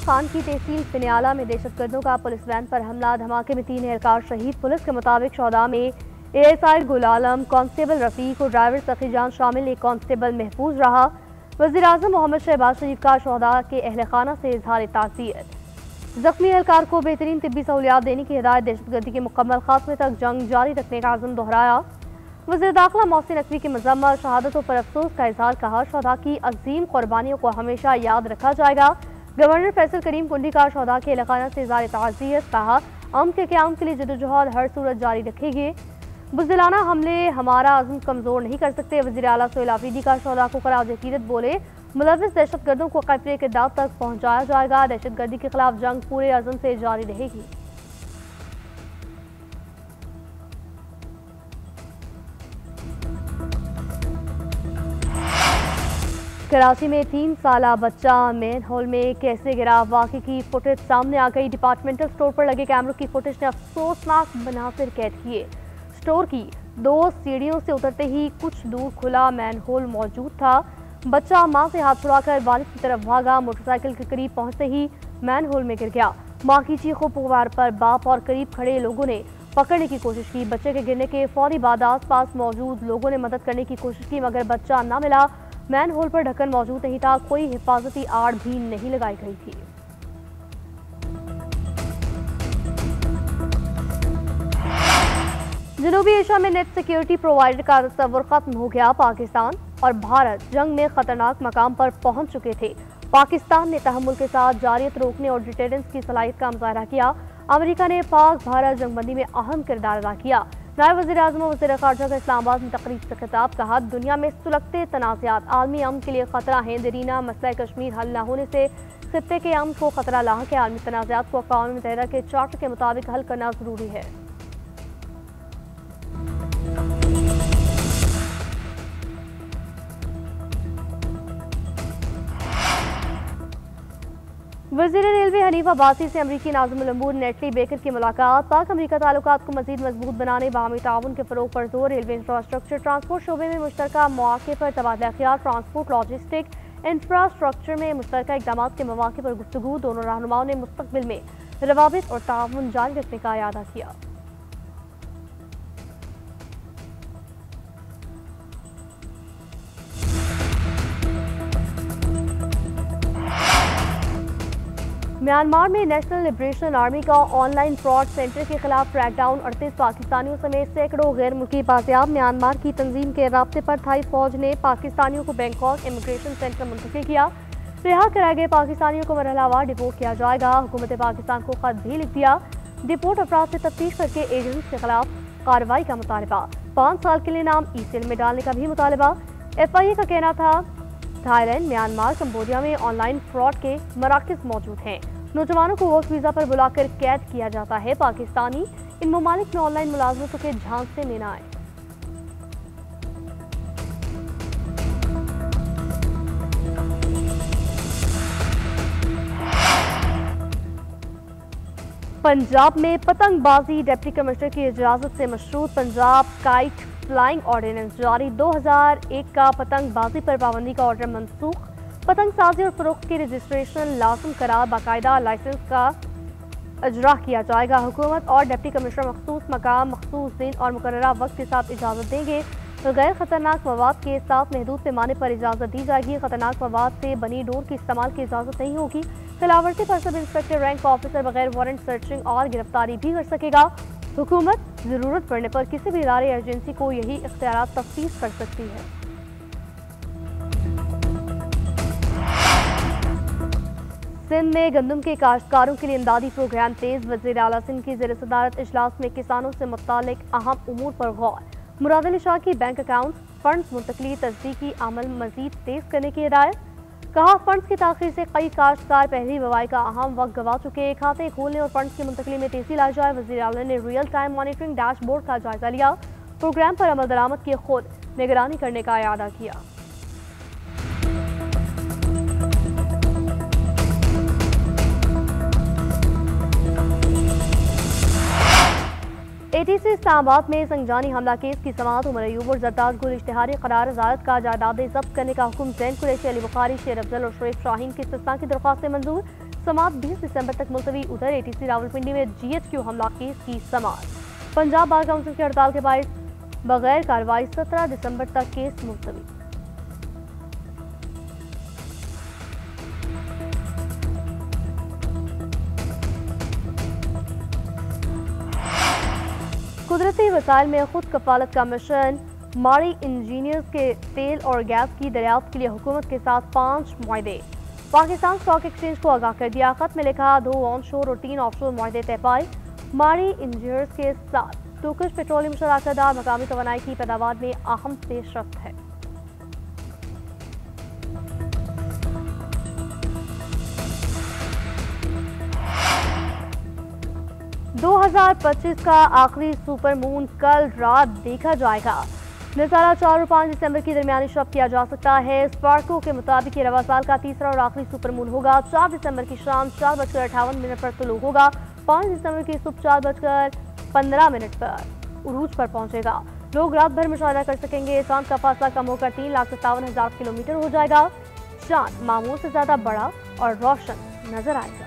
खान की तहसील फिनियाला में दहशतगर्दों का पुलिस वैन पर हमला, धमाके में 3 एहलकार शहीद। पुलिस के मुताबिक शोहदा में ASI गुल आलम, कांस्टेबल रफीक और ड्राइवर सखीजान शामिल, एक कांस्टेबल महफूज रहा। वज़ीर-ए-आज़म मोहम्मद शहबाज शरीफ का शोहदा के अहल खाना से इजहार ताज़ियत। जख्मी एहलकार को बेहतरीन तिब्बी सहूलियात देने की हिदायत। दहशतगर्दी के मुकम्मल खात्मे तक जंग जारी रखने का आज़म दोहराया। वज़ीर दाखिला मोहसिन नकवी की मज़म्मत, शहादतों पर अफसोस का इजहार। कहा, शोहदा की अजीम कुर्बानियों को हमेशा याद रखा जाएगा। गवर्नर फैसल करीम कुंडी का शोहदा के अहल खाना से इजहार ताज़ियत। कहा, अमन के क़याम के लिए जदोजहद हर सूरत जारी रखेंगे। बुज़दिलाना हमले हमारा अज़्म कमज़ोर नहीं कर सकते। वज़ीर आला सोहेल आफरीदी का शोहदा को खराज अकीदत, बोले मुलविस दहशतगर्दों को क़ब्रे के दाव तक पहुँचाया जाएगा। दहशतगर्दी के खिलाफ जंग पूरे अज़्म से जारी रहेगी। कराची में 3 साला बच्चा मेन होल में कैसे गिरा, वाक़े की फुटेज सामने आ गई। डिपार्टमेंटल स्टोर पर लगे कैमरों की फुटेज ने अफसोसनाक मनासिर कैद किए। स्टोर की 2 सीढ़ियों से उतरते ही कुछ दूर खुला मैन होल मौजूद था। बच्चा मां से हाथ छुड़ाकर वालिद की तरफ भागा। मोटरसाइकिल के करीब पहुंचते ही मैन होल में गिर गया। मां की चीखों पुकार पर बाप और करीब खड़े लोगों ने पकड़ने की कोशिश की। बच्चे के गिरने के फौरी बाद आसपास मौजूद लोगों ने मदद करने की कोशिश की, मगर बच्चा न मिला। मैन होल पर ढक्कन मौजूद नहीं था, कोई हिफाजती आड़ भी नहीं लगाई गई थी। जनूबी एशिया में नेट सिक्योरिटी प्रोवाइडर का तस्वुर खत्म हो गया। पाकिस्तान और भारत जंग में खतरनाक मकाम पर पहुंच चुके थे। पाकिस्तान ने तहम्मुल के साथ जारियत रोकने और डिटेरेंस की सलाहियत का मुजाहरा किया। अमेरिका ने पाक भारत जंगबंदी में अहम किरदार अदा किया। नायब वज़ीर-ए-आज़म और वज़ीर ख़ारजा का इस्लामाबाद में तकरीब से खिताब। कहा, दुनिया में सुलगते तनाज़ात आलमी अमन के लिए खतरा हैं। दरीना मसला कश्मीर हल न होने से खित्ते के अमन को खतरा लाहक है। आलमी तनाज़ात को अक़वाम मुत्तहिदा के चार्टर के मुताबिक हल करना जरूरी है। वज़ीर रेलवे हनीफ अब्बासी से अमरीकी नाज़िम उल-अमूर नेटली बेकर की मुलाकात। पाक अमरीका ताल्लुकात को मज़ीद मजबूत बनाने, बाहमी ताउन के फ़रोग़ पर जोर। रेलवे इंफ्रास्ट्रक्चर ट्रांसपोर्ट शोबे में मुश्तरका मौक़े पर तबादला ख़्याल। ट्रांसपोर्ट लॉजिस्टिक इंफ्रास्ट्रक्चर में मुश्तरका इक़दामात के मौक़े पर गुफ्तगू। दोनों रहनुमाओं ने मुस्तक़बिल में रवाबित और ताउन जारी रखने का इरादा किया। म्यांमार में नेशनल लिबरेशन आर्मी का ऑनलाइन फ्रॉड सेंटर के खिलाफ क्रैकडाउन। 38 पाकिस्तानियों समेत सैकड़ों गैर मुल्की बाजियाब। म्यांमार की तंजीम के राब्ते पर थाई फौज ने पाकिस्तानियों को बैंकॉक इमिग्रेशन सेंटर मुंतकिल किया। रिहा कराए गए पाकिस्तानियों को मरहलावार डिपोर्ट किया जाएगा। हुकूमत पाकिस्तान को खत भी लिख दिया। डिपोर्ट अफराद से तफ्तीश करके एजेंट्स के खिलाफ कार्रवाई का मुतालबा। 5 साल के लिए नाम ई-सेल में डालने का भी मुतालबा। FIA का कहना था, थाईलैंड, म्यांमार, कंबोडिया में ऑनलाइन फ्रॉड के मराकज़ मौजूद हैं। नौजवानों को वर्क वीज़ा पर बुलाकर कैद किया जाता है। पाकिस्तानी इन ममालिक में ऑनलाइन मुलाजमतों के झांसे में न आए। पंजाब में पतंगबाजी डिप्टी कमिश्नर की इजाजत से मशरूत। पंजाब काइट फ्लाइंग ऑर्डिनेंस जारी। 2001 का पतंगबाजी पर पाबंदी का ऑर्डर मनसूख। पतंग साजी और फरोख्त की रजिस्ट्रेशन लाज़िम करार बाकायदा लाइसेंस का अजरा किया जाएगा। हुकूमत और डिप्टी कमिश्नर मखसूस मकाम, मखसूस दिन और मुकर्ररा वक्त के साथ इजाज़त देंगे। तो गैर खतरनाक मवाद के साथ महदूद पैमाने पर इजाज़त दी जाएगी। खतरनाक मवाद से बनी डोर के इस्तेमाल की इजाज़त नहीं होगी। खिलाफवर्जी पर सब इंस्पेक्टर रैंक ऑफिसर बगैर वारंट सर्चिंग और गिरफ्तारी भी कर सकेगा। हुकूमत ज़रूरत पड़ने पर किसी भी इदारे एजेंसी को यही इख्तियार तफ्तीश कर सकती है। सिंध में गंदम के काश्तकारों के लिए इमदादी प्रोग्राम तेज। वज़ीर आला सिंध की ज़ेर सदारत इजलास में किसानों से मुतालिक अहम उमूर पर गौर। मुराद अली शाह की बैंक अकाउंट फंड्स मुंतकली तस्दीकी अमल मजीद तेज करने की हिदायत। कहा, फंड्स की ताख़ीर से कई काश्तकार पहली बुवाई का अहम वक्त गंवा चुके। खाते खोलने और फंड्स की मुंतकली में तेजी लाई जाए। वज़ीर आला ने रियल टाइम मॉनिटरिंग डैशबोर्ड का जायजा लिया। प्रोग्राम पर अमल दरामद की खुद निगरानी करने का इरादा किया। ATC इस्लामाबाद में संजानी हमला केस की समाअत। उमर अयूब और जरदाद गुल इश्तिहारी करार वजारत का जायदादें जब्त करने का हुक्म। जैन कुरैशी, अली बुखारी, शेर अफजल और शरीफ शाहीन की इस्तिस्ना की दरख्वास्तें मंजूर। समाअत 20 दिसंबर तक मुलतवी। उधर एटीसी रावलपिंडी में GHQ हमला केस की समाअत। पंजाब बार काउंसिल की हड़ताल के बायस बगैर कार्रवाई 17 दिसंबर तक केस मुलतवी। कुदरती वसाइल में खुद कफालत का मिशन। माड़ी इंजीनियर्स के तेल और गैस की दरियाफ्त के लिए हुकूमत के साथ 5 मुआहदे। पाकिस्तान स्टॉक एक्सचेंज को आगाह कर दिया। खत में लिखा 2 ऑनशोर और 3 ऑफशोर मुआहदे तय पाए। माड़ी इंजीनियर्स के साथ टूकश पेट्रोलियम शराकतदार मकामी तवानाई की पैदावार में अहम पेशरफ्त है। – 2025 का आखिरी सुपर मून कल रात देखा जाएगा। नज़ारा 4 और 5 दिसंबर की दरमियानी शब किया जा सकता है। स्पार्को के मुताबिक ये रवा साल का तीसरा और आखिरी सुपर मून होगा। 4 दिसंबर की शाम 4:58 पर तुलू होगा। 5 दिसंबर की सुबह 4:15 पर उरूज पर पहुंचेगा। लोग रात भर मुशाहिदा कर सकेंगे। चांद का फासला कम होकर 3,57,000 किलोमीटर हो जाएगा। चांद मामूल से ज्यादा बड़ा और रोशन नजर आएगा।